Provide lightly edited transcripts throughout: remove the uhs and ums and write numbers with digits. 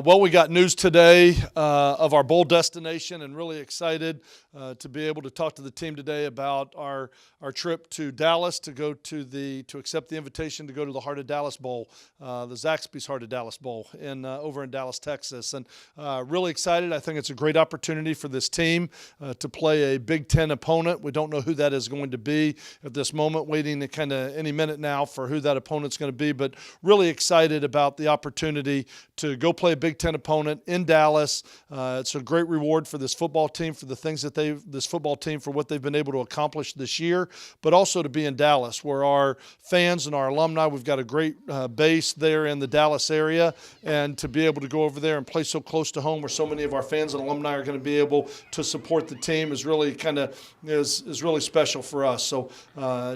Well, we got news today of our bowl destination, and really excited to be able to talk to the team today about our trip to Dallas to accept the invitation to go to the Heart of Dallas Bowl, the Zaxby's Heart of Dallas Bowl over in Dallas, Texas. And really excited. I think it's a great opportunity for this team to play a Big Ten opponent. We don't know who that is going to be at this moment, waiting to kind of any minute now for who that opponent's going to be, but really excited about the opportunity to go play a Big Ten opponent in Dallas. It's a great reward for this football team for the things that for what they've been able to accomplish this year, but also to be in Dallas, where our fans and our alumni, we've got a great base there in the Dallas area, and to be able to go over there and play so close to home, where so many of our fans and alumni are going to be able to support the team, is really is really special for us. So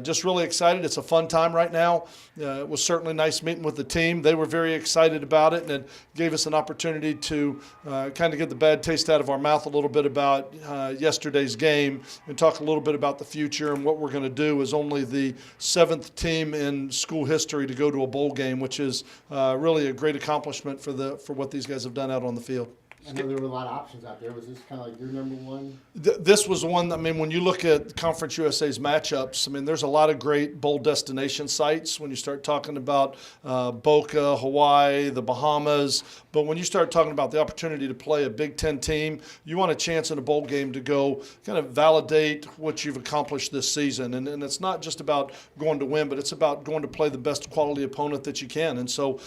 just really excited. It's a fun time right now. It was certainly nice meeting with the team. They were very excited about it, and it gave us an opportunity to kind of get the bad taste out of our mouth a little bit about yesterday's game and talk a little bit about the future and what we're going to do as only the 7th team in school history to go to a bowl game, which is really a great accomplishment for what these guys have done out on the field. I know there were a lot of options out there. Was this kind of like your number one? This was one, when you look at Conference USA's matchups, there's a lot of great bowl destination sites when you start talking about Boca, Hawaii, the Bahamas. But when you start talking about the opportunity to play a Big Ten team, you want a chance in a bowl game to go kind of validate what you've accomplished this season. And it's not just about going to win, but it's about going to play the best quality opponent that you can. And so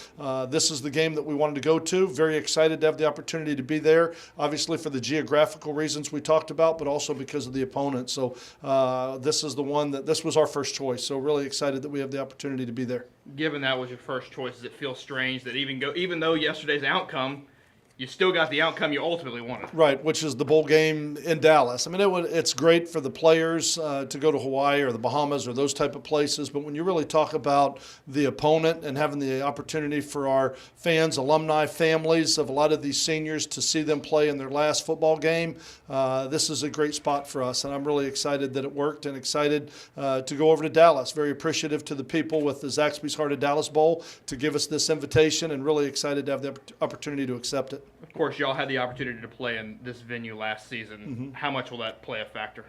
this is the game that we wanted to go to. Very excited to have the opportunity to be there, obviously for the geographical reasons we talked about, but also because of the opponent. So this was our first choice. So really excited that we have the opportunity to be there. Given that was your first choice, does it feel strange that even though yesterday's outcome, you still got the outcome you ultimately wanted? Right, which is the bowl game in Dallas. It's great for the players to go to Hawaii or the Bahamas or those type of places, but when you really talk about the opponent and having the opportunity for our fans, alumni, families of a lot of these seniors to see them play in their last football game, this is a great spot for us, and I'm really excited that it worked and excited to go over to Dallas. Very appreciative to the people with the Zaxby's Heart of Dallas Bowl to give us this invitation, and really excited to have the opportunity to accept it. Of course, y'all had the opportunity to play in this venue last season. Mm-hmm. How much will that play a factor?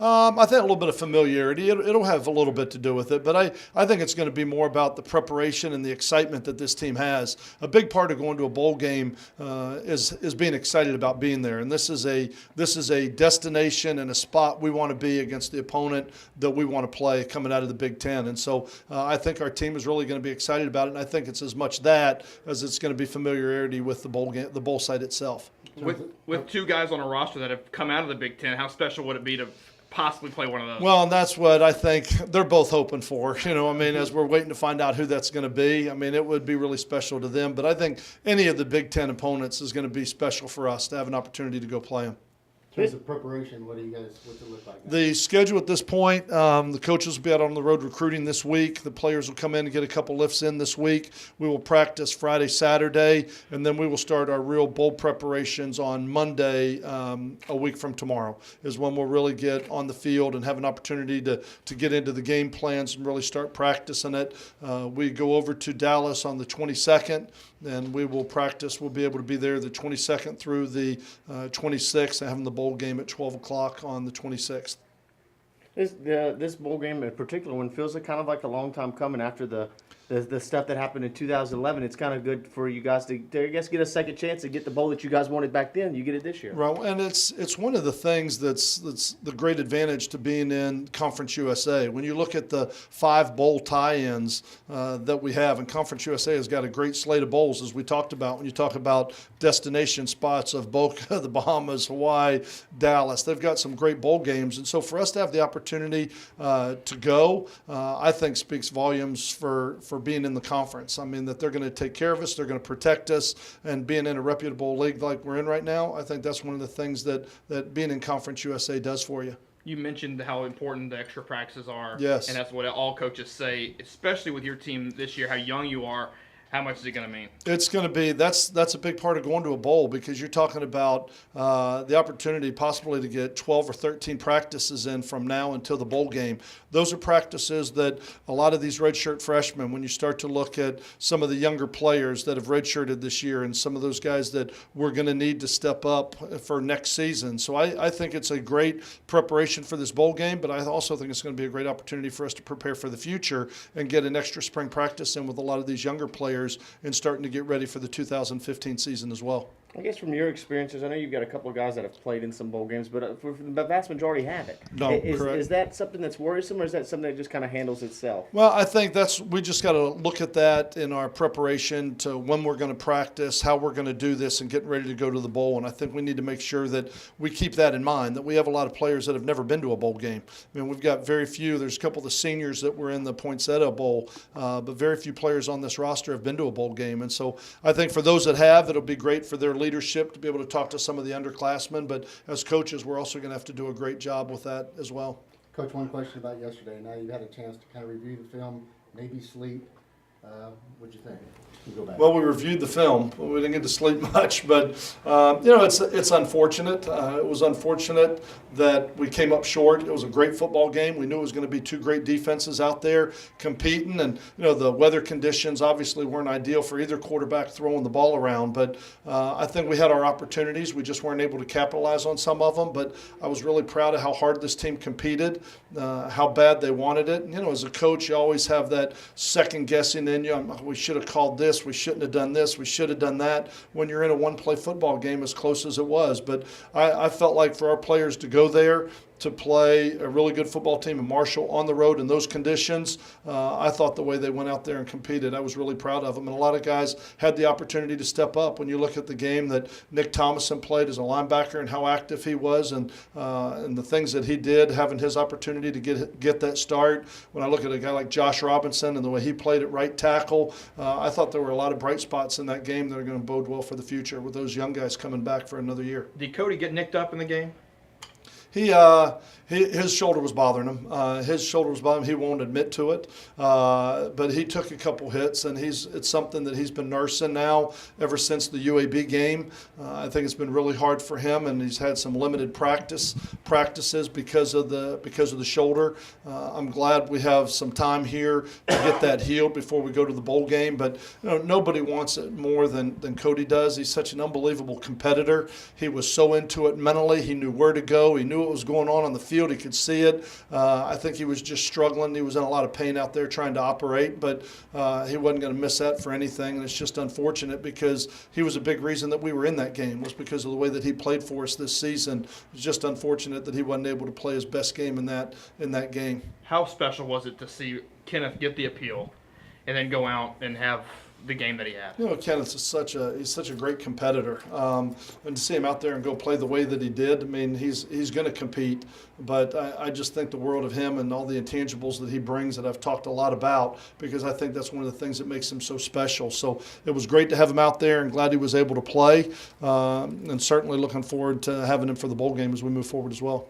I think a little bit of familiarity. It'll have a little bit to do with it, but I think it's going to be more about the preparation and the excitement that this team has. A big part of going to a bowl game is being excited about being there, and this is a destination and a spot we want to be against the opponent that we want to play coming out of the Big Ten. And so I think our team is really going to be excited about it, and I think it's as much that as it's going to be familiarity with the bowl site itself. With two guys on a roster that have come out of the Big Ten, how special would it be to possibly play one of those? Well, and that's what I think they're both hoping for. As we're waiting to find out who that's going to be, it would be really special to them. But I think any of the Big Ten opponents is going to be special for us to have an opportunity to go play them. In terms of preparation, what's it look like now? The schedule at this point, the coaches will be out on the road recruiting this week. The players will come in and get a couple lifts in this week. We will practice Friday, Saturday, and then we will start our real bowl preparations on Monday, a week from tomorrow, is when we'll really get on the field and have an opportunity to get into the game plans and really start practicing it. We go over to Dallas on the 22nd, and we will practice. We'll be able to be there the 22nd through the 26th, and having the bowl game at 12 o'clock on the 26th. This bowl game in particular one feels kind of like a long time coming after the stuff that happened in 2011. It's kind of good for you guys to I guess, get a second chance to get the bowl that you guys wanted back then. You get it this year. Right, and it's one of the things that's the great advantage to being in Conference USA. When you look at the 5 bowl tie-ins that we have, and Conference USA has got a great slate of bowls, as we talked about. When you talk about destination spots of Boca, the Bahamas, Hawaii, Dallas, they've got some great bowl games. And so for us to have the opportunity to go, I think speaks volumes for being in the conference. That they're going to take care of us, they're going to protect us, and being in a reputable league like we're in right now, I think that's one of the things that being in Conference USA does for you. You mentioned how important the extra practices are. Yes. And that's what all coaches say, especially with your team this year, how young you are. How much is it going to mean? It's going to be that's a big part of going to a bowl, because you're talking about the opportunity possibly to get 12 or 13 practices in from now until the bowl game. Those are practices that a lot of these redshirt freshmen, when you start to look at some of the younger players that have redshirted this year and some of those guys that we're going to need to step up for next season. So I think it's a great preparation for this bowl game, but I also think it's going to be a great opportunity for us to prepare for the future and get an extra spring practice in with a lot of these younger players and starting to get ready for the 2015 season as well. I guess from your experiences, I know you've got a couple of guys that have played in some bowl games, but for the vast majority haven't. No, correct. Is that something that's worrisome, or is that something that just kind of handles itself? Well, I think we just got to look at that in our preparation to when we're going to practice, how we're going to do this, and getting ready to go to the bowl. And I think we need to make sure that we keep that in mind, that we have a lot of players that have never been to a bowl game. I mean, we've got very few. There's a couple of the seniors that were in the Poinsettia Bowl, but very few players on this roster have been to a bowl game. And so I think for those that have, it'll be great for their leadership to be able to talk to some of the underclassmen, but as coaches, we're also going to have to do a great job with that as well. Coach, one question about yesterday. Now you've had a chance to kind of review the film, maybe sleep. What'd you think? Go back. Well, we reviewed the film. We didn't get to sleep much, but it's unfortunate. It was unfortunate that we came up short. It was a great football game. We knew it was going to be two great defenses out there competing, and the weather conditions obviously weren't ideal for either quarterback throwing the ball around. But I think we had our opportunities. We just weren't able to capitalize on some of them. But I was really proud of how hard this team competed, how bad they wanted it. As a coach, you always have that second guessing in you. We should have called this. We shouldn't have done this. We should have done that. When you're in a one-play football game, as close as it was. But I felt like for our players to go there, to play a really good football team in Marshall on the road in those conditions, I thought the way they went out there and competed, I was really proud of them. And a lot of guys had the opportunity to step up. When you look at the game that Nick Thomason played as a linebacker and how active he was, and the things that he did, having his opportunity to get that start. When I look at a guy like Josh Robinson and the way he played at right tackle, I thought there were a lot of bright spots in that game that are going to bode well for the future with those young guys coming back for another year. Did Cody get nicked up in the game? His shoulder was bothering him. His shoulder was bothering him. He won't admit to it, but he took a couple hits, and it's something that he's been nursing now ever since the UAB game. I think it's been really hard for him, and he's had some limited practices because of the shoulder. I'm glad we have some time here to get that healed before we go to the bowl game. But nobody wants it more than Cody does. He's such an unbelievable competitor. He was so into it mentally. He knew where to go. He knew what was going on the field. He could see it. I think he was just struggling. He was in a lot of pain out there trying to operate, but he wasn't going to miss that for anything. And it's just unfortunate because he was a big reason that we were in that game, was because of the way that he played for us this season. It's just unfortunate that he wasn't able to play his best game in that game. How special was it to see Kenneth get the appeal and then go out and have the game that he had? Kenneth is such a great competitor, and to see him out there and go play the way that he did, I mean, he's going to compete. But I just think the world of him and all the intangibles that he brings that I've talked a lot about, because I think that's one of the things that makes him so special. So it was great to have him out there, and glad he was able to play, and certainly looking forward to having him for the bowl game as we move forward as well.